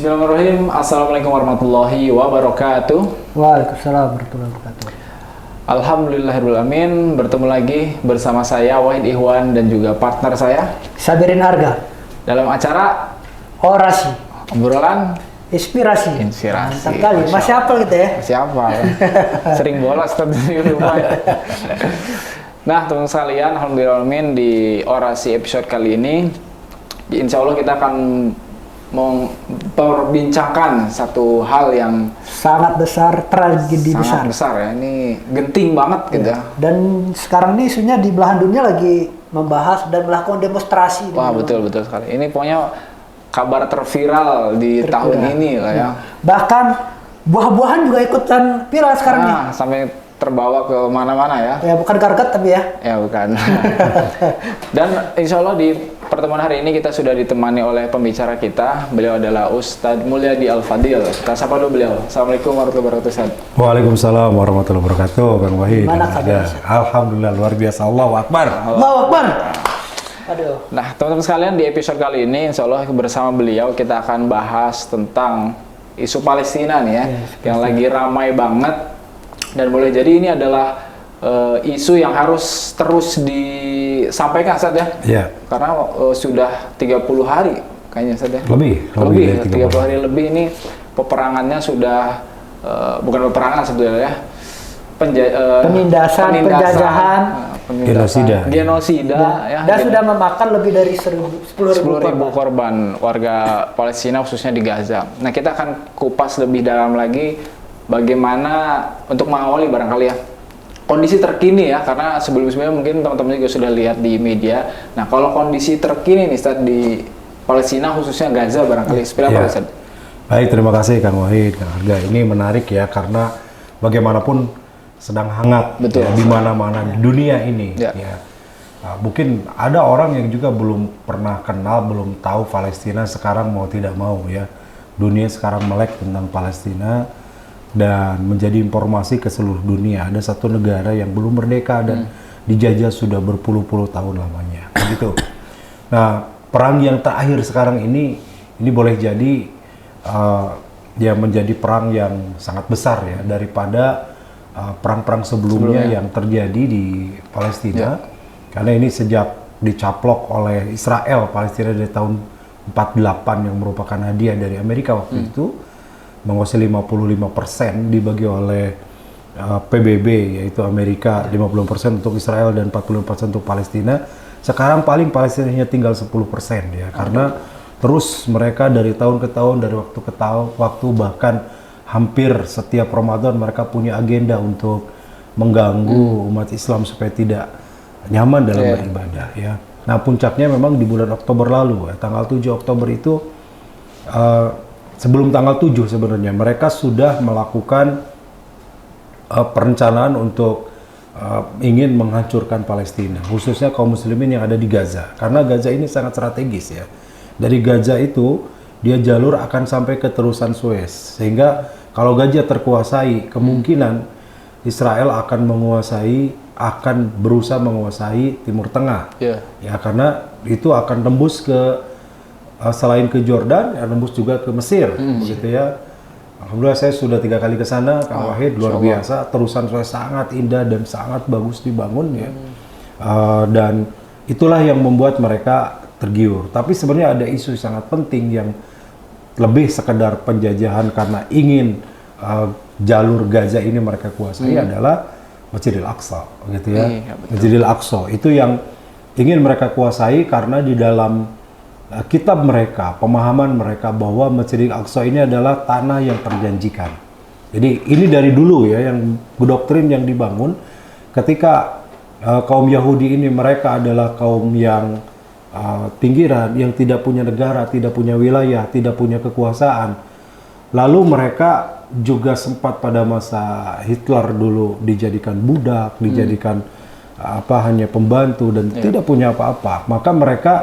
Bismillahirrahmanirrahim. Assalamualaikum warahmatullahi wabarakatuh. Waalaikumsalam warahmatullahi wabarakatuh. Alhamdulillahirrahmanirrahim. Bertemu lagi bersama saya Wahid Ihwan dan juga partner saya Sabirin Arga. dalam acara Orasi. obrolan Inspirasi. inspirasi. Mantap kali. Masih hafal gitu ya? Siapa? Sering bolos tapi lupa. Nah, teman sekalian, alhamdulillahirrahmanirrahim, di orasi episode kali ini, insya Allah kita akan memperbincangkan satu hal yang Sangat besar, tragedi sangat besar. besar ya. Ini genting banget gitu. Ya. Dan sekarang ini isunya di belahan dunia lagi membahas dan melakukan demonstrasi. Wah, betul sekali. Ini pokoknya kabar terviral di tahun ini lah ya. Bahkan buah-buahan juga ikutan viral sekarang nih. Nah, sampai terbawa ke mana-mana ya. Ya bukan gargat tapi ya. Ya bukan. Dan insya Allah di pertemuan hari ini kita sudah ditemani oleh pembicara kita. Beliau adalah Ustadz Mulyadi Al-Fadil. Kita sapa dulu beliau. Assalamualaikum warahmatullahi wabarakatuh. Waalaikumsalam warahmatullahi wabarakatuh, Bang Wahid. Gimana kabarnya? Alhamdulillah luar biasa. Allahu Akbar. Allahu Akbar. Aduh. Nah, teman-teman sekalian, di episode kali ini insya Allah bersama beliau kita akan bahas tentang isu Palestina nih ya, yang lagi ramai banget. Dan boleh jadi ini adalah isu yang harus terus disampaikan Ustadz ya. Iya. Karena sudah 30 hari kayaknya Ustadz ya. Lebih dari 30 hari lebih ini peperangannya sudah bukan peperangan sebetulnya ya. Penindasan, penjajahan, genosida ya. Dan sudah memakan lebih dari 10.000 korban warga Palestina khususnya di Gaza. Nah, kita akan kupas lebih dalam lagi bagaimana untuk mengawali barangkali ya kondisi terkini ya, karena sebelum-sebelumnya mungkin teman-teman juga sudah lihat di media. Nah, kalau kondisi terkini nih Ustadz di Palestina khususnya Gaza barangkali seperti apa Ustadz? Baik, terima kasih Kang Wahid, Kang Arga. Ini menarik ya, karena bagaimanapun sedang hangat ya, di mana-mana di dunia ini ya. Nah, mungkin ada orang yang juga belum pernah kenal, belum tahu Palestina, sekarang mau tidak mau ya. Dunia sekarang melek tentang Palestina dan menjadi informasi ke seluruh dunia. Ada satu negara yang belum merdeka dan dijajah sudah berpuluh-puluh tahun lamanya. Begitu. Nah, perang yang terakhir sekarang ini boleh jadi dia menjadi perang yang sangat besar ya daripada perang-perang sebelumnya yang terjadi di Palestina. Karena ini sejak dicaplok oleh Israel Palestina dari tahun 48 yang merupakan hadiah dari Amerika waktu itu, menguasai 55% dibagi oleh PBB, yaitu Amerika 50% untuk Israel dan 40% untuk Palestina. Sekarang paling Palestina hanya tinggal 10% ya, karena terus mereka dari tahun ke tahun, dari waktu ke waktu, bahkan hampir setiap Ramadan mereka punya agenda untuk mengganggu umat Islam supaya tidak nyaman dalam beribadah ya. Nah, puncaknya memang di bulan Oktober lalu ya, tanggal 7 Oktober itu sebelum tanggal 7 sebenarnya mereka sudah melakukan perencanaan untuk ingin menghancurkan Palestina, khususnya kaum muslimin yang ada di Gaza, karena Gaza ini sangat strategis ya. Dari Gaza itu dia jalur akan sampai ke terusan Suez, sehingga kalau Gaza terkuasai, kemungkinan Israel akan berusaha menguasai Timur Tengah. Ya, karena itu akan tembus ke selain ke Jordan, tembus juga ke Mesir, gitu ya. Alhamdulillah saya sudah 3 kali ke sana, Kang Wahid, luar biasa. Terusan Suez sangat indah dan sangat bagus dibangun ya. Dan itulah yang membuat mereka tergiur. Tapi sebenarnya ada isu sangat penting yang lebih sekedar penjajahan karena ingin jalur Gaza ini mereka kuasai adalah Masjidil Aqsa, gitu ya. Masjidil Aqsa itu yang ingin mereka kuasai karena di dalam kitab mereka, pemahaman mereka bahwa Masjidil Aqsa ini adalah tanah yang terjanjikan. Jadi ini dari dulu ya, yang doktrin yang dibangun ketika kaum Yahudi ini, mereka adalah kaum yang pinggiran, yang tidak punya negara, tidak punya wilayah, tidak punya kekuasaan. Lalu mereka juga sempat pada masa Hitler dulu dijadikan budak, dijadikan hanya pembantu dan tidak punya apa-apa. Maka mereka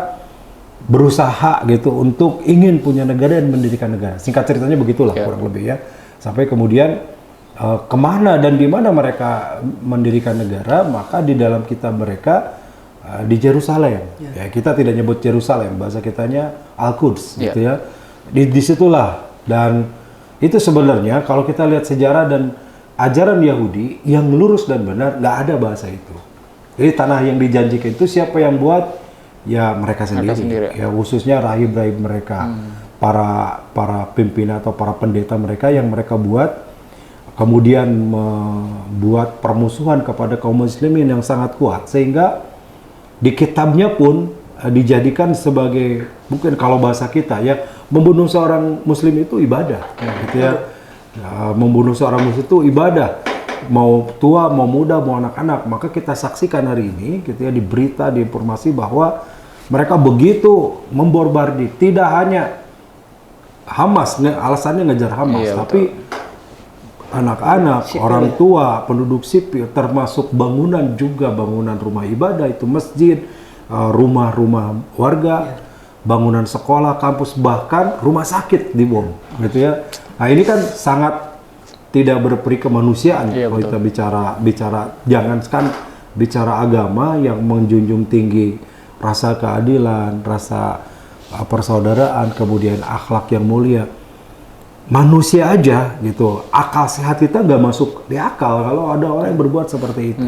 berusaha gitu untuk ingin punya negara dan mendirikan negara. Singkat ceritanya begitulah kurang lebih ya. Sampai kemudian kemana dan di mana mereka mendirikan negara, maka di dalam kitab mereka di Yerusalem. Ya, kita tidak nyebut Yerusalem, bahasa kitanya Al-Quds gitu ya. Disitulah Dan itu sebenarnya kalau kita lihat sejarah dan ajaran Yahudi yang lurus dan benar, nggak ada bahasa itu. Jadi tanah yang dijanjikan itu siapa yang buat? Ya mereka sendiri. Ya khususnya rahib-rahib mereka, para pimpinan atau para pendeta mereka yang mereka buat, kemudian membuat permusuhan kepada kaum muslimin yang sangat kuat, sehingga di kitabnya pun dijadikan sebagai, mungkin kalau bahasa kita ya, membunuh seorang muslim itu ibadah, gitu ya. Membunuh seorang muslim itu ibadah, mau tua, mau muda, mau anak-anak. Maka kita saksikan hari ini, gitu ya, di berita, di informasi bahwa mereka begitu memborbardir, tidak hanya Hamas, alasannya ngejar Hamas, tapi anak-anak, orang tua, penduduk sipil, termasuk bangunan juga, bangunan rumah ibadah, itu masjid, rumah-rumah warga, bangunan sekolah, kampus, bahkan rumah sakit dibom, gitu ya. Nah ini kan sangat tidak berperi kemanusiaan. Kalau kita bicara jangankan bicara agama yang menjunjung tinggi rasa keadilan, rasa persaudaraan, kemudian akhlak yang mulia. Manusia aja gitu, akal sehat kita nggak masuk di akal kalau ada orang yang berbuat seperti itu.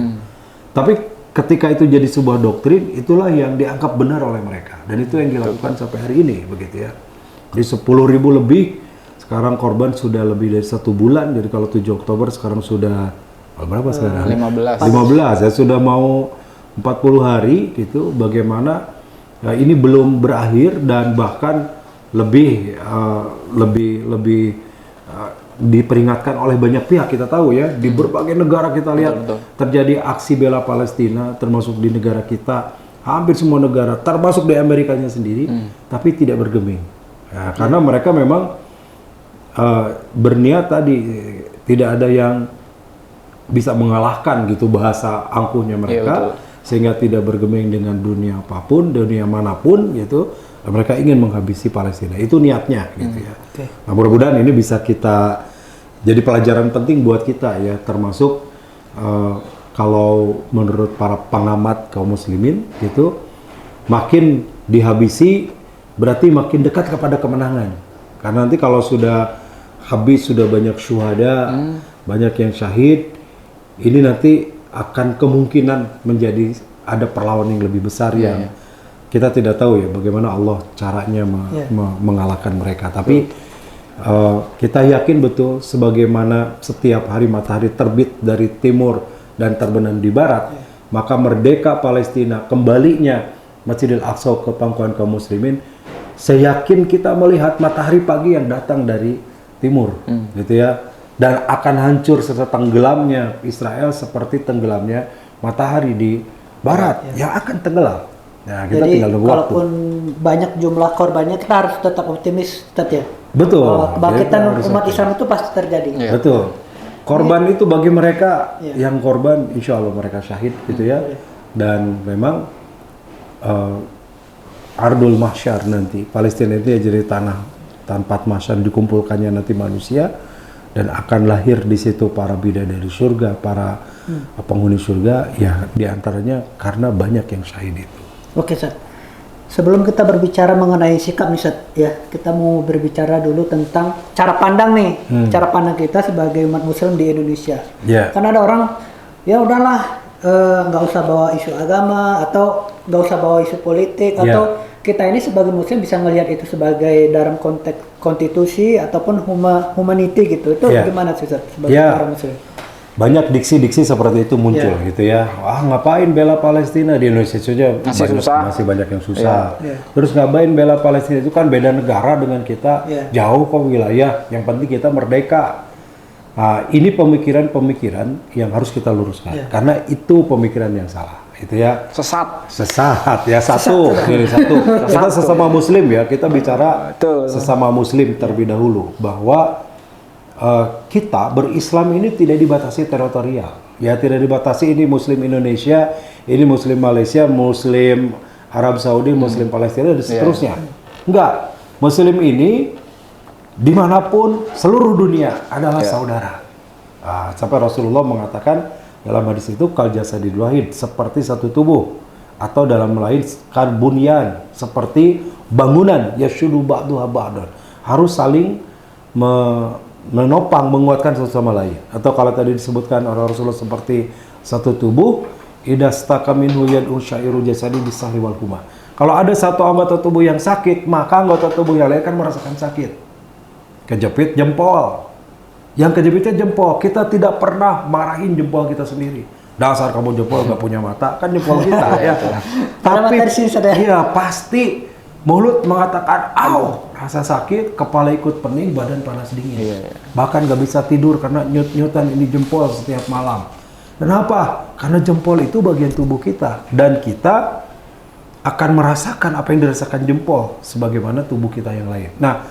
Tapi ketika itu jadi sebuah doktrin, itulah yang dianggap benar oleh mereka. Dan itu yang dilakukan sampai hari ini, begitu ya. Jadi 10.000 lebih, sekarang korban sudah lebih dari 1 bulan. Jadi kalau 7 Oktober sekarang sudah, berapa sekarang? 15 ya, sudah mau 40 hari gitu. Bagaimana ya, ini belum berakhir dan bahkan lebih diperingatkan oleh banyak pihak. Kita tahu ya, di berbagai negara kita lihat terjadi aksi bela Palestina, termasuk di negara kita, hampir semua negara, termasuk di Amerikanya sendiri, tapi tidak bergeming. Ya, karena mereka memang berniat tadi, tidak ada yang bisa mengalahkan gitu bahasa angkuhnya mereka, sehingga tidak bergeming dengan dunia apapun, dunia manapun gitu. Mereka ingin menghabisi Palestina, itu niatnya gitu ya. Nah mudah-mudahan ini bisa kita jadi pelajaran penting buat kita ya, termasuk kalau menurut para pengamat kaum muslimin gitu, makin dihabisi berarti makin dekat kepada kemenangan. Karena nanti kalau sudah habis, sudah banyak syuhada, banyak yang syahid, ini nanti akan kemungkinan menjadi ada perlawanan yang lebih besar yang kita tidak tahu ya bagaimana Allah caranya mengalahkan mereka. Tapi kita yakin betul sebagaimana setiap hari matahari terbit dari timur dan terbenam di barat, maka merdeka Palestina, kembalinya Masjidil Aqsa ke pangkuan kaum muslimin, saya yakin kita melihat matahari pagi yang datang dari timur, gitu ya, dan akan hancur serta tenggelamnya Israel seperti tenggelamnya matahari di barat yang akan tenggelam. Nah, kita jadi tinggal nunggu waktu. Kalaupun banyak jumlah korbannya, kita harus tetap optimis, ya. Betul. Kebangkitan umat Islam itu pasti terjadi. Betul. Korban itu bagi mereka yang korban, insya Allah mereka syahid, gitu ya. Dan memang Ardul Mahsyar nanti, Palestina itu ya jadi tanah tempat mahsyar, dikumpulkannya nanti manusia, dan akan lahir di situ para bidadari surga, para penghuni surga, ya diantaranya karena banyak yang syahid itu. Oke, Ustaz. Sebelum kita berbicara mengenai sikap nih, Ustaz, ya, kita mau berbicara dulu tentang cara pandang nih, cara pandang kita sebagai umat muslim di Indonesia. Karena ada orang, ya udahlah, nggak usah bawa isu agama, atau nggak usah bawa isu politik, atau kita ini sebagai muslim bisa ngelihat itu sebagai dalam konteks konstitusi ataupun humanity gitu. Itu gimana sih, Ustaz, sebagai orang muslim? Banyak diksi-diksi seperti itu muncul gitu ya. Wah, ngapain bela Palestina di Indonesia saja masih banyak yang susah. Terus ngapain bela Palestina, itu kan beda negara dengan kita, jauh kok wilayah. Yang penting kita merdeka. Nah, ini pemikiran-pemikiran yang harus kita luruskan karena itu pemikiran yang salah. Itu ya sesat ya, satu. Kita sesama muslim ya, kita bicara sesama muslim terlebih dahulu bahwa kita berislam ini tidak dibatasi teritorial, ya, tidak dibatasi ini muslim Indonesia, ini muslim Malaysia, muslim Arab Saudi, muslim Palestina dan seterusnya. Enggak, muslim ini dimanapun seluruh dunia adalah saudara. Sampai Rasulullah mengatakan dalam hadis itu, kal jasadil wahid, seperti satu tubuh, atau dalam lain kal bunyan, seperti bangunan, yashudu ba'duha ba'dan, harus saling menopang, menguatkan satu sama lain. Atau kalau tadi disebutkan oleh Rasulullah seperti satu tubuh, idastaka minhu yad'u syairu jasadi bisahri wal huma. Kalau ada satu anggota tubuh yang sakit, maka anggota tubuh yang lain kan merasakan sakit. Kejepit jempol. Yang kejepitnya jempol, kita tidak pernah marahin jempol kita sendiri. Dasar kamu jempol gak punya mata, kan jempol kita ya. Tapi ya pasti mulut mengatakan, "Au, rasa sakit, kepala ikut pening, badan panas dingin." Bahkan gak bisa tidur karena nyut-nyutan ini jempol setiap malam. Kenapa? Karena jempol itu bagian tubuh kita dan kita akan merasakan apa yang dirasakan jempol sebagaimana tubuh kita yang lain. Nah,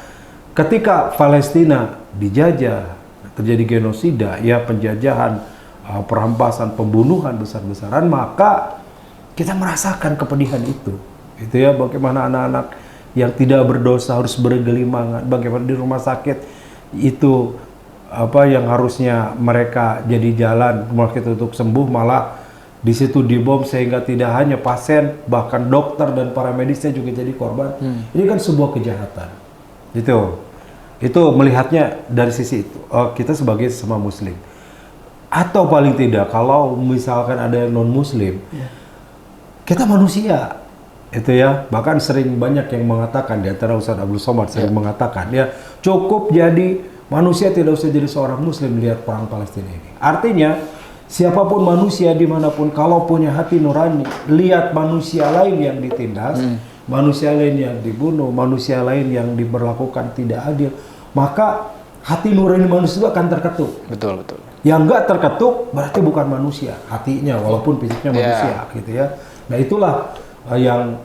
ketika Palestina dijajah, terjadi genosida, ya penjajahan, perampasan, pembunuhan besar-besaran, maka kita merasakan kepedihan itu. Itu ya, bagaimana anak-anak yang tidak berdosa harus bergelimangan, bagaimana di rumah sakit itu yang harusnya mereka jadi jalan rumah sakit untuk sembuh, malah di situ dibom sehingga tidak hanya pasien, bahkan dokter dan para medisnya juga jadi korban. Ini kan sebuah kejahatan. Itu melihatnya dari sisi itu. Kita sebagai sesama muslim. Atau paling tidak kalau misalkan ada yang non muslim, kita manusia. Itu ya, bahkan sering banyak yang mengatakan, di antara Ustaz Abdul Somad sering mengatakan, ya cukup jadi manusia, tidak usah jadi seorang muslim lihat perang Palestina ini. Artinya siapapun manusia dimanapun, kalau punya hati nurani, lihat manusia lain yang ditindas, manusia lain yang dibunuh, manusia lain yang diberlakukan tidak adil, maka hati nurani manusia itu akan terketuk. Betul. Yang enggak terketuk berarti bukan manusia, hatinya walaupun fisiknya manusia, gitu ya. Nah itulah yang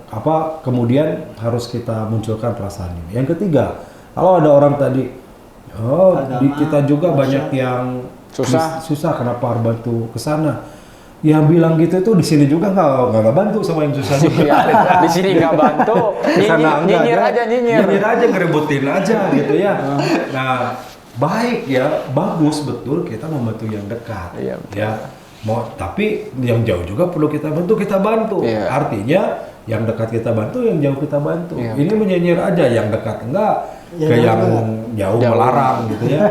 kemudian harus kita munculkan perasaan ini. Yang ketiga, kalau ada orang tadi, kita juga banyak yang susah kenapa harus bantu ke sana. Yang bilang gitu itu di sini juga nggak bantu sama yang susah juga. Di sini nggak bantu, nyinyir aja, ngeributin aja gitu ya. Nah, baik ya, bagus betul kita membantu yang dekat. Ya, tapi yang jauh juga perlu kita bantu. Artinya yang dekat kita bantu, yang jauh kita bantu. Ini menyinyir aja, yang dekat enggak. Yang jauh melarang gitu ya.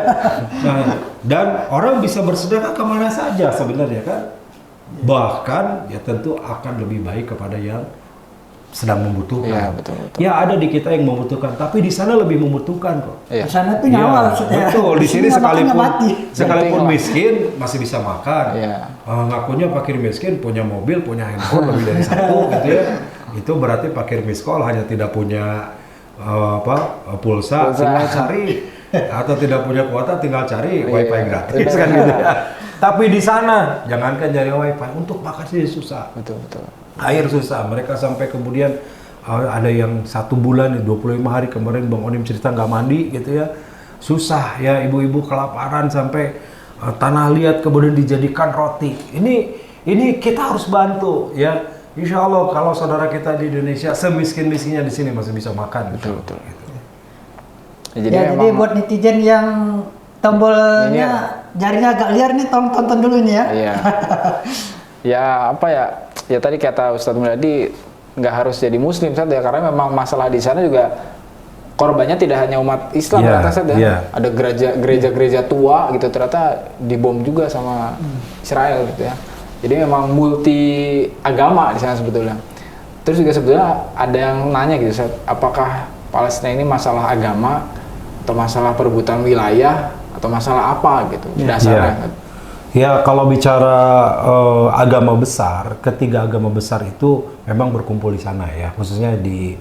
Nah, dan orang bisa bersedekah kemana saja sebenarnya kan. Bahkan ya tentu akan lebih baik kepada yang sedang membutuhkan. Betul. Ya ada di kita yang membutuhkan, tapi di sana lebih membutuhkan kok. Di sana tuh nyawa maksudnya. Betul, di sini sekalipun miskin masih bisa makan. Ngakunya fakir miskin, punya mobil, punya handphone lebih dari satu gitu ya. Itu berarti fakir miskin hanya tidak punya pulsa, tinggal cari, atau tidak punya kuota tinggal cari wifi gratis kan gitu. Tapi di sana jangankan cari wifi, untuk makan sih susah. Betul. Air susah, mereka sampai kemudian ada yang 1 bulan 25 hari kemarin Bang Onim cerita nggak mandi gitu ya. Susah ya, ibu-ibu kelaparan sampai tanah liat kemudian dijadikan roti. Ini kita harus bantu ya. Insya Allah kalau saudara kita di Indonesia semiskin-miskinnya di sini masih bisa makan. Betul. Gitu. Jadi buat netizen yang tombolnya jarinya agak liar nih, tolong tonton dulu ini ya. Ya tadi kata Ustadz Mulyadi, nggak harus jadi muslim saja, karena memang masalah di sana juga korbannya tidak hanya umat Islam ternyata saja. Ada gereja-gereja tua gitu ternyata dibom juga sama Israel gitu ya. Jadi memang multi agama di sana sebetulnya. Terus juga sebetulnya ada yang nanya gitu, apakah Palestina ini masalah agama atau masalah perebutan wilayah atau masalah apa gitu dasarnya? Ya kalau bicara agama besar, ketiga agama besar itu memang berkumpul di sana ya, khususnya di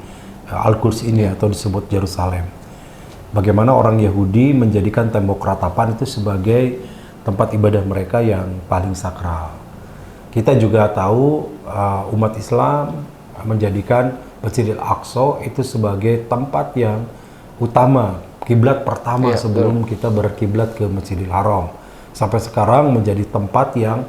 Al-Quds ini atau disebut Yerusalem. Bagaimana orang Yahudi menjadikan tembok ratapan itu sebagai tempat ibadah mereka yang paling sakral. Kita juga tahu umat Islam menjadikan Masjidil Aqsa itu sebagai tempat yang utama, kiblat pertama sebelum kita berkiblat ke Masjidil Haram. Sampai sekarang menjadi tempat yang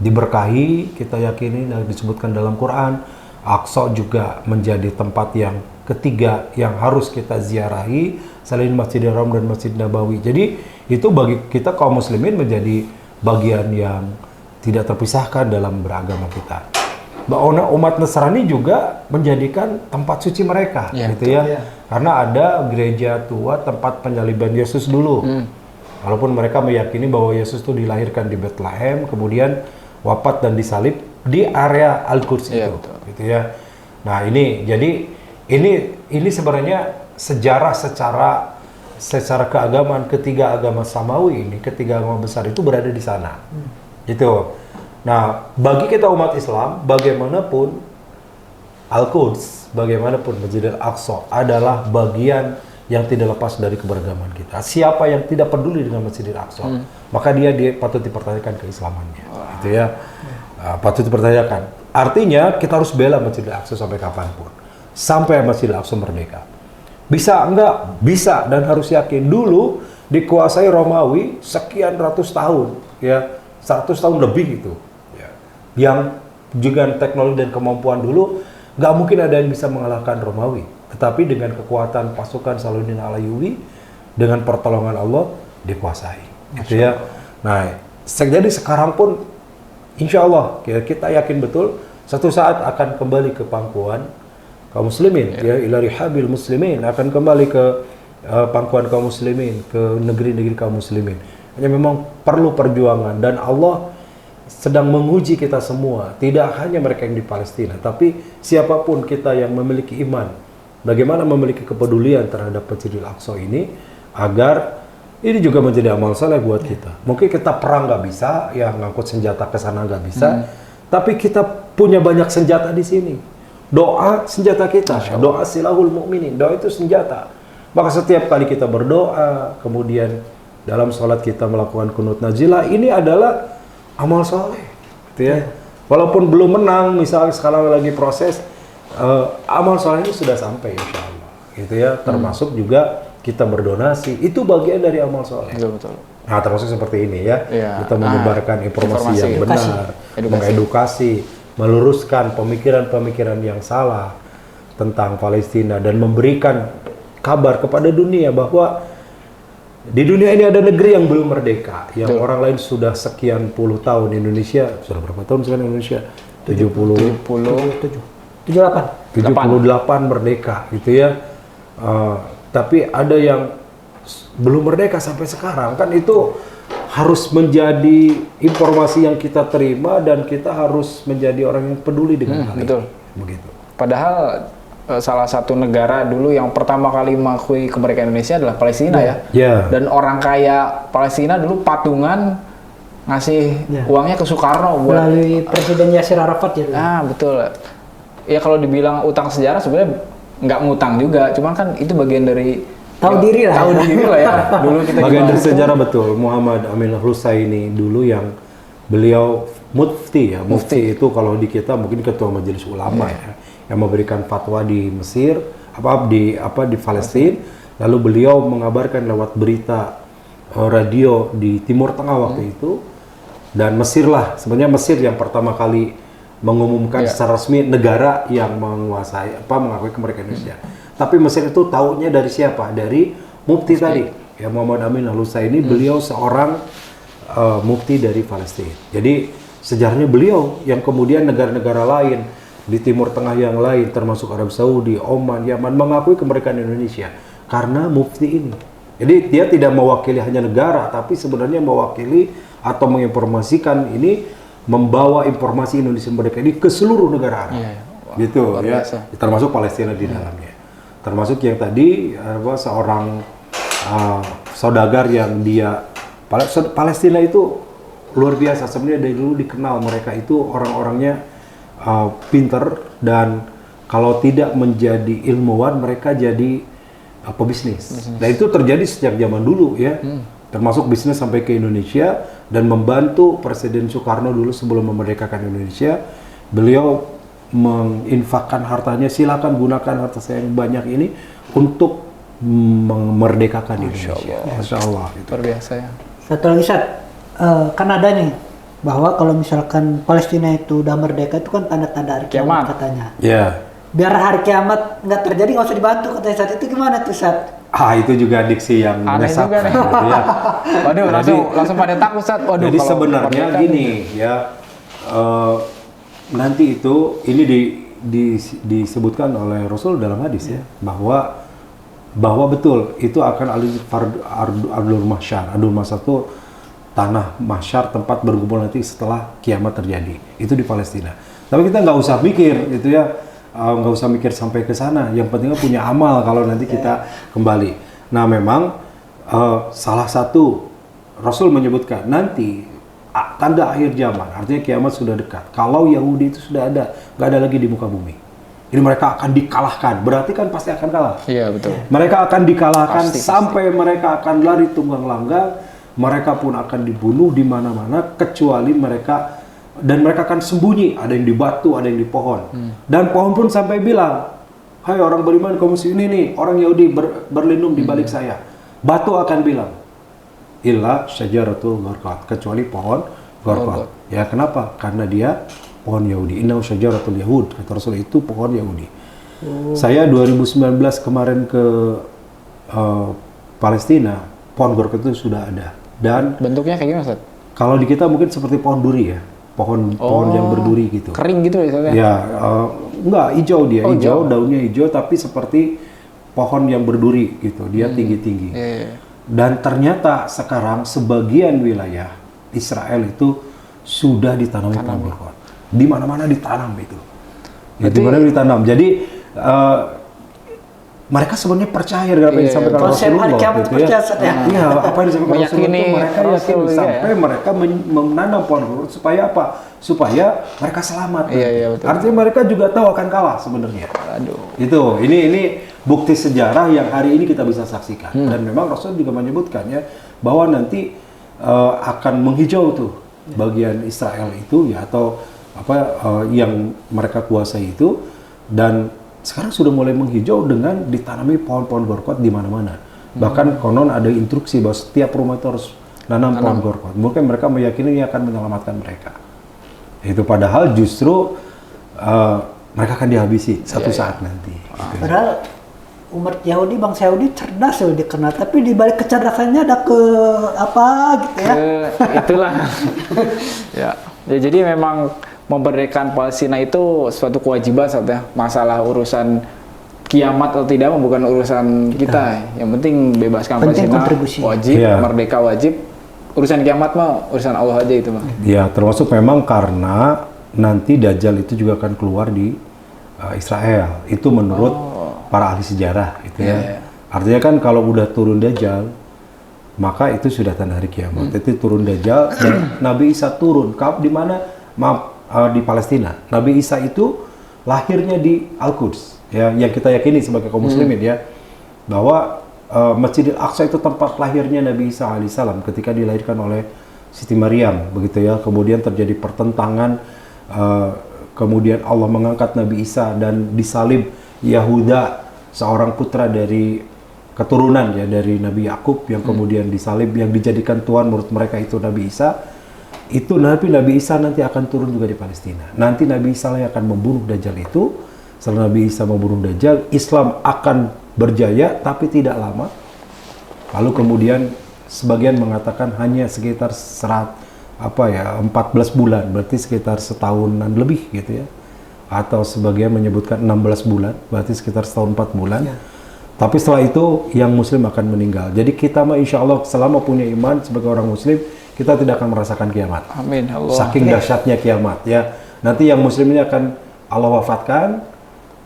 diberkahi, kita yakini dan disebutkan dalam Quran. Aqsa juga menjadi tempat yang ketiga yang harus kita ziarahi selain Masjidil Haram dan Masjid Nabawi. Jadi itu bagi kita kaum muslimin menjadi bagian yang tidak terpisahkan dalam beragama kita. bahwa umat Nasrani juga menjadikan tempat suci mereka, gitu ya. Karena ada gereja tua tempat penyaliban Yesus dulu. Walaupun mereka meyakini bahwa Yesus itu dilahirkan di Bethlehem, kemudian wafat dan disalib di area Al-Quds itu, gitu ya. Nah ini, jadi ini sebenarnya sejarah secara keagamaan ketiga agama samawi ini, ketiga agama besar itu berada di sana, gitu. Nah, bagi kita umat Islam, bagaimanapun Al-Quds, bagaimanapun Masjidil Aqsa adalah bagian yang tidak lepas dari keberagaman kita. Siapa yang tidak peduli dengan Masjidil Aqsa, maka dia patut dipertanyakan keislamannya, gitu ya. Patut dipertanyakan. Artinya kita harus bela Masjidil Aqsa sampai kapanpun, sampai Masjidil Aqsa merdeka. Bisa enggak? Bisa, dan harus yakin. Dulu dikuasai Romawi sekian ratus tahun, ya 100 tahun lebih itu. Yang juga teknologi dan kemampuan dulu nggak mungkin ada yang bisa mengalahkan Romawi, tetapi dengan kekuatan pasukan Salahuddin Al-Ayyubi dengan pertolongan Allah dikuasai, gitu ya. Nah, jadi sekarang pun insya Allah kita yakin betul satu saat akan kembali ke pangkuan kaum muslimin, ya ila rihabil muslimin, akan kembali ke pangkuan kaum muslimin, ke negeri-negeri kaum muslimin. Hanya memang perlu perjuangan, dan Allah sedang menguji kita semua, tidak hanya mereka yang di Palestina, tapi siapapun kita yang memiliki iman, bagaimana memiliki kepedulian terhadap Masjidil Aqsa ini, agar ini juga menjadi amal saleh buat kita. Mungkin kita perang nggak bisa, ya ngangkut senjata ke sana nggak bisa, tapi kita punya banyak senjata di sini. Doa senjata kita, doa silahul mu'minin, doa itu senjata. Maka setiap kali kita berdoa, kemudian dalam sholat kita melakukan kunut nazilah, ini adalah amal soleh, gitu ya. Walaupun belum menang, misalnya sekarang lagi proses, amal soleh ini sudah sampai, insya Allah, gitu ya. Termasuk juga kita berdonasi, itu bagian dari amal soleh. Betul. Nah, termasuk seperti ini ya, kita menyebarkan informasi yang benar, mengedukasi, meluruskan pemikiran-pemikiran yang salah tentang Palestina, dan memberikan kabar kepada dunia bahwa di dunia ini ada negeri yang belum merdeka, yang orang lain sudah sekian puluh tahun. Indonesia sudah berapa tahun sekarang Indonesia? 78 merdeka, gitu ya. Tapi ada yang belum merdeka sampai sekarang, kan itu harus menjadi informasi yang kita terima, dan kita harus menjadi orang yang peduli dengan hal ini. Begitu. Padahal salah satu negara dulu yang pertama kali mengakui kemerdekaan Indonesia adalah Palestina, ya. Dan orang kaya Palestina dulu patungan ngasih uangnya ke Soekarno buat melalui Presiden Yasir Arafat ya. Ah, betul. Ya kalau dibilang utang sejarah sebenarnya nggak ngutang juga, cuman kan itu bagian dari tahu diri lah ya. Dulu kita bagian dari sejarah, betul. Muhammad Amin Al-Husaini dulu yang beliau mufti ya. Mufti itu kalau di kita mungkin ketua majelis ulama ya, yang memberikan fatwa di Mesir, di Palestina, lalu beliau mengabarkan lewat berita radio di Timur Tengah waktu itu, dan Mesir lah, sebenarnya Mesir yang pertama kali mengumumkan secara resmi negara yang mengakui kemerdekaan Indonesia. Tapi Mesir itu taunya dari siapa? Dari mufti tadi, ya Muhammad Amin Al-Husaini, beliau seorang mufti dari Palestina. Jadi sejarahnya beliau yang kemudian negara-negara lain di Timur Tengah yang lain, termasuk Arab Saudi, Oman, Yaman, mengakui kemerdekaan Indonesia karena mufti ini. Jadi dia tidak mewakili hanya negara, tapi sebenarnya mewakili atau menginformasikan ini, membawa informasi Indonesia merdeka ini ke seluruh negara Arab. Gitu ya, termasuk Palestina di dalamnya. Termasuk yang tadi seorang saudagar yang dia Palestina itu luar biasa. Sebenarnya dari dulu dikenal mereka itu orang-orangnya pinter, dan kalau tidak menjadi ilmuwan mereka jadi pebisnis. Nah itu terjadi sejak zaman dulu ya, termasuk bisnis sampai ke Indonesia, dan membantu Presiden Soekarno dulu sebelum memerdekakan Indonesia. Beliau menginfakkan hartanya, silakan gunakan harta saya yang banyak ini untuk memerdekakan Indonesia. Masya Allah. Luar biasa ya. Satu lagi kan ada nih bahwa kalau misalkan Palestina itu udah merdeka itu kan tanda-tanda hari kiamat katanya. Biar hari kiamat nggak terjadi, nggak usah dibantu katanya. Saat itu gimana tuh Sat? Itu juga diksi yang menyesatkan. Ya. Waduh, langsung pada takut Sat. Waduh, jadi sebenarnya gini ya, nanti itu ini disebutkan oleh Rasul dalam hadis ya, bahwa betul itu akan ardul mahsyar. Ardul mahsyar itu tanah mahsyar, tempat berkumpul nanti setelah kiamat terjadi. Itu di Palestina. Tapi kita nggak usah mikir gitu ya, nggak usah mikir sampai ke sana. Yang penting punya amal kalau nanti kita kembali. Nah memang salah satu Rasul menyebutkan nanti tanda akhir zaman, artinya kiamat sudah dekat. Kalau Yahudi itu sudah ada, nggak ada lagi di muka bumi. Ini mereka akan dikalahkan, berarti kan pasti akan kalah. Iya betul. Mereka akan dikalahkan Pasti. sampai mereka akan lari tunggang langgang. Mereka pun akan dibunuh di mana-mana kecuali mereka, dan mereka akan sembunyi. Ada yang di batu, ada yang di pohon. Dan pohon pun sampai bilang, hai orang beriman kaum muslimin ini, orang Yahudi berlindung di balik saya. Batu akan bilang, illa syajaratul gharqad, kecuali pohon gharqad. Ya kenapa? Karena dia pohon Yahudi. Innahu syajaratul yahud, kata Rasul, itu pohon Yahudi. Saya 2019 kemarin ke Palestina, pohon gharqad itu sudah ada. Dan bentuknya kayak gimana, Ustaz? kalau di kita mungkin seperti pohon duri ya, pohon yang berduri gitu. Kering gitu ya? Ya, enggak, hijau dia, hijau, daunnya hijau, tapi seperti pohon yang berduri gitu, dia tinggi-tinggi. Dan ternyata sekarang sebagian wilayah Israel itu sudah ditanami pohon gharqad. Di mana-mana ditanam itu. Ya, di mana ditanam. Jadi mereka sebenarnya percaya dengan apa yang disampaikan Rasulullah gitu ya. Iya, apa yang disampaikan Rasulullah itu mereka yakin sampai mereka menanam pohon gharqad supaya apa? Supaya mereka selamat. Iya, betul. Artinya mereka juga tahu akan kalah sebenarnya. Aduh. Itu, ini bukti sejarah yang hari ini kita bisa saksikan. Dan memang Rasul juga menyebutkan ya bahwa nanti akan menghijau tuh bagian Israel itu ya, atau yang mereka kuasai itu, dan sekarang sudah mulai menghijau dengan ditanami pohon-pohon gharqad di mana-mana. Bahkan konon ada instruksi bahwa setiap rumah itu harus nanam pohon gharqad. Mungkin mereka meyakini ini akan menyelamatkan mereka. Itu padahal justru mereka akan dihabisi satu saat nanti. Gitu. Padahal umat Yahudi, bangsa Yahudi cerdas loh dikenal, tapi di balik kecerdasannya ada apa gitu ya. Itulah. ya, jadi memang memerdekakan Palestina itu suatu kewajiban saatnya. Masalah urusan kiamat atau tidak bukan urusan kita. Yang penting bebaskan Palestina wajib, merdeka wajib. Urusan kiamat mah urusan Allah aja itu mah. Ya, termasuk memang karena nanti Dajjal itu juga akan keluar di Israel. Itu menurut para ahli sejarah itu ya. Artinya kan kalau udah turun Dajjal, maka itu sudah tanda hari kiamat. Itu turun Dajjal dan Nabi Isa turun. Di mana? Di Palestina. Nabi Isa itu lahirnya di Al-Quds, ya, yang kita yakini sebagai kaum muslimin ya, bahwa Masjidil Aqsa itu tempat lahirnya Nabi Isa alaihissalam ketika dilahirkan oleh Siti Maryam, begitu ya. Kemudian terjadi pertentangan, kemudian Allah mengangkat Nabi Isa dan disalib Yahuda, seorang putra dari keturunan ya dari Nabi Yakub yang kemudian disalib, yang dijadikan Tuhan menurut mereka itu Nabi Isa. Itu Nabi Isa nanti akan turun juga di Palestina. Nanti Nabi Isa yang akan membunuh Dajjal itu. Setelah Nabi Isa membunuh Dajjal, Islam akan berjaya tapi tidak lama. Lalu kemudian sebagian mengatakan hanya sekitar 14 bulan, berarti sekitar setahunan lebih gitu ya. Atau sebagian menyebutkan 16 bulan, berarti sekitar setahun 4 bulan. Ya. Tapi setelah itu yang muslim akan meninggal. Jadi kita mah insya Allah selama punya iman sebagai orang muslim, kita tidak akan merasakan kiamat. Amin. Allah. Saking dahsyatnya kiamat ya. Nanti yang muslim ini akan Allah wafatkan.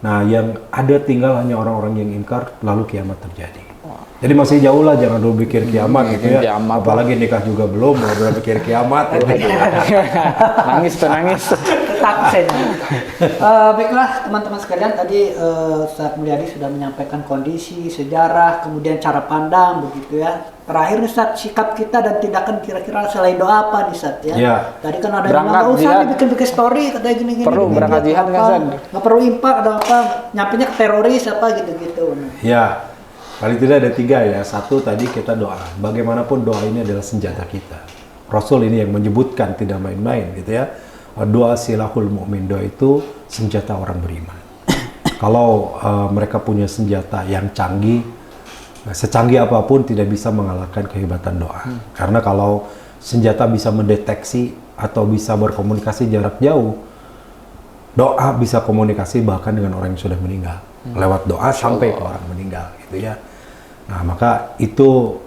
Nah, yang ada tinggal hanya orang-orang yang ingkar, lalu kiamat terjadi. Jadi masih jauh lah, jangan dulu pikir kiamat gitu ya. Kiamat. Apalagi nikah juga belum, udah pikir kiamat. Nangis tuh, nangis. Takut saya. Baiklah teman-teman sekalian, tadi Ustaz Mulyadi sudah menyampaikan kondisi, sejarah, kemudian cara pandang begitu ya. Terakhir nih Ustaz, sikap kita dan tindakan kira-kira selain doa apa nih Ustaz ya? Ya. Tadi kan ada yang bilang, usah bikin story, katanya gini-gini. Perlu berangkat jihad kan Ustaz? Nggak perlu impak, ada apa, nyampainya ke teroris apa gitu-gitu. Ya, paling tidak ada 3 ya. Satu tadi kita doa. Bagaimanapun doa ini adalah senjata kita. Rasul ini yang menyebutkan tidak main-main gitu ya. Doa silahul mu'min, doa itu senjata orang beriman. Kalau mereka punya senjata yang canggih, secanggih apapun tidak bisa mengalahkan kehebatan doa. Karena kalau senjata bisa mendeteksi atau bisa berkomunikasi jarak jauh, doa bisa komunikasi bahkan dengan orang yang sudah meninggal. Lewat doa sampai ke orang meninggal gitu ya. Nah, maka itu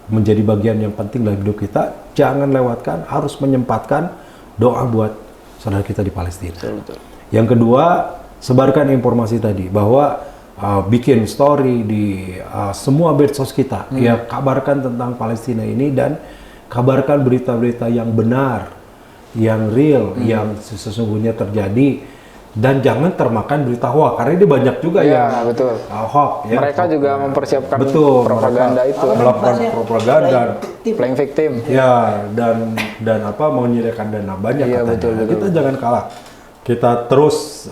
menjadi bagian yang penting dalam hidup kita. Jangan lewatkan, harus menyempatkan doa buat saudara kita di Palestina. Betul. Yang kedua, sebarkan informasi tadi bahwa bikin story di semua medsos kita, ya kabarkan tentang Palestina ini dan kabarkan berita-berita yang benar, yang real, yang sesungguhnya terjadi, dan jangan termakan berita hoax karena ini banyak juga yang betul. Hoax. Ya, mereka juga mempersiapkan betul, propaganda itu, melakukan propaganda, playing victim. Ya, dan menyediakan dana banyak katanya. Betul. Kita jangan kalah. Kita terus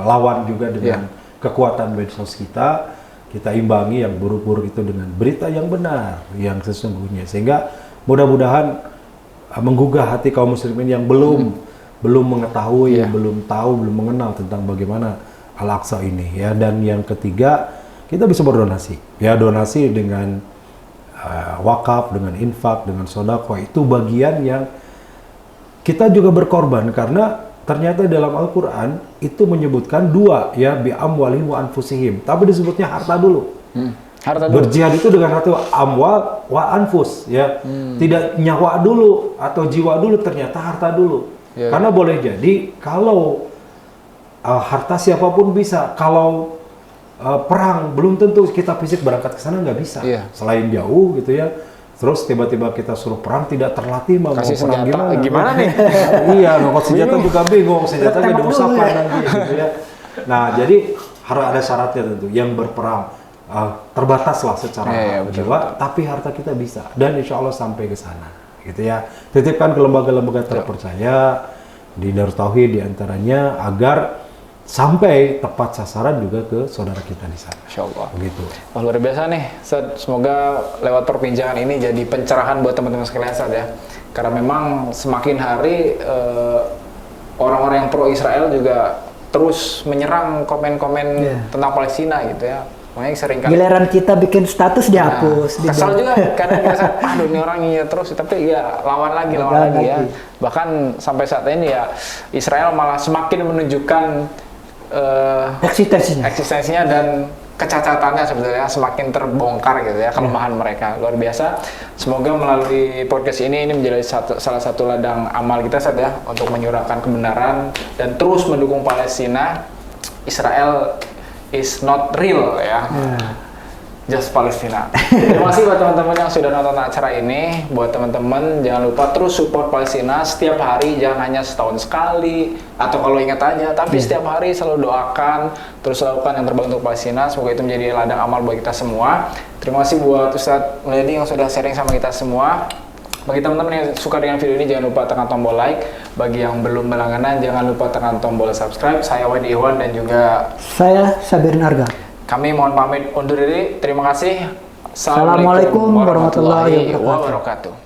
lawan juga dengan kekuatan medsos kita imbangi yang buruk-buruk itu dengan berita yang benar, yang sesungguhnya, sehingga mudah-mudahan menggugah hati kaum muslimin yang belum mengetahui, belum tahu, belum mengenal tentang bagaimana Al-Aqsa ini ya. Dan yang ketiga, kita bisa berdonasi ya, donasi dengan wakaf, dengan infak, dengan sedekah, itu bagian yang kita juga berkorban karena ternyata dalam Al-Quran itu menyebutkan dua ya, bi amwalihim wa anfusihim, tapi disebutnya harta dulu. Harta dulu. Berjihad itu dengan harta, amwal wa anfus ya. Tidak nyawa dulu atau jiwa dulu, ternyata harta dulu. Karena boleh jadi kalau harta siapapun bisa, kalau perang belum tentu kita fisik berangkat ke sana, nggak bisa. Selain jauh gitu ya. Terus tiba-tiba kita suruh perang, tidak terlatih, mau perang gimana nih? Iya, ngokot senjata juga bingung, senjata gak diusahakan lagi gitu ya. Nah, jadi harus ada syaratnya tentu. Yang berperang terbatas lah secara jiwa, tapi harta kita bisa. Dan insya Allah sampai ke sana, gitu ya. Titipkan ke lembaga-lembaga terpercaya di Darut Tauhid diantaranya, agar sampai tepat sasaran juga ke saudara kita di sana. Insya Allah. Begitu. Wah, luar biasa nih, Ustaz. Semoga lewat perbincangan ini jadi pencerahan buat teman-teman sekalian, Ustaz ya. Karena memang semakin hari orang-orang yang pro Israel juga terus menyerang komen-komen tentang Palestina gitu ya. Makanya sering kali giliran kita bikin status dihapus. Kesal juga karena biasa, aduh ini orang iya terus, tapi ya lawan lagi ya. Bahkan sampai saat ini ya Israel malah semakin menunjukkan eksistensinya dan kecacatannya sebetulnya semakin terbongkar gitu ya, kelemahan mereka luar biasa. Semoga melalui podcast ini menjadi salah satu ladang amal kita Ustaz ya, untuk menyuarakan kebenaran dan terus mendukung Palestina. Israel is not real ya. Just Palestina. Terima kasih buat teman-teman yang sudah nonton acara ini. Buat teman-teman jangan lupa terus support Palestina setiap hari, jangan hanya setahun sekali atau kalau ingat aja, tapi setiap hari selalu doakan, terus lakukan yang terbaik untuk Palestina. Semoga itu menjadi ladang amal buat kita semua. Terima kasih buat Ustadz Mulyadi yang sudah sharing sama kita semua. Bagi teman-teman yang suka dengan video ini, jangan lupa tekan tombol like. Bagi yang belum berlangganan, jangan lupa tekan tombol subscribe. Saya Wadi Iwan dan juga saya Sabirin Arga. Kami mohon pamit undur diri. Terima kasih. Assalamualaikum warahmatullahi wabarakatuh.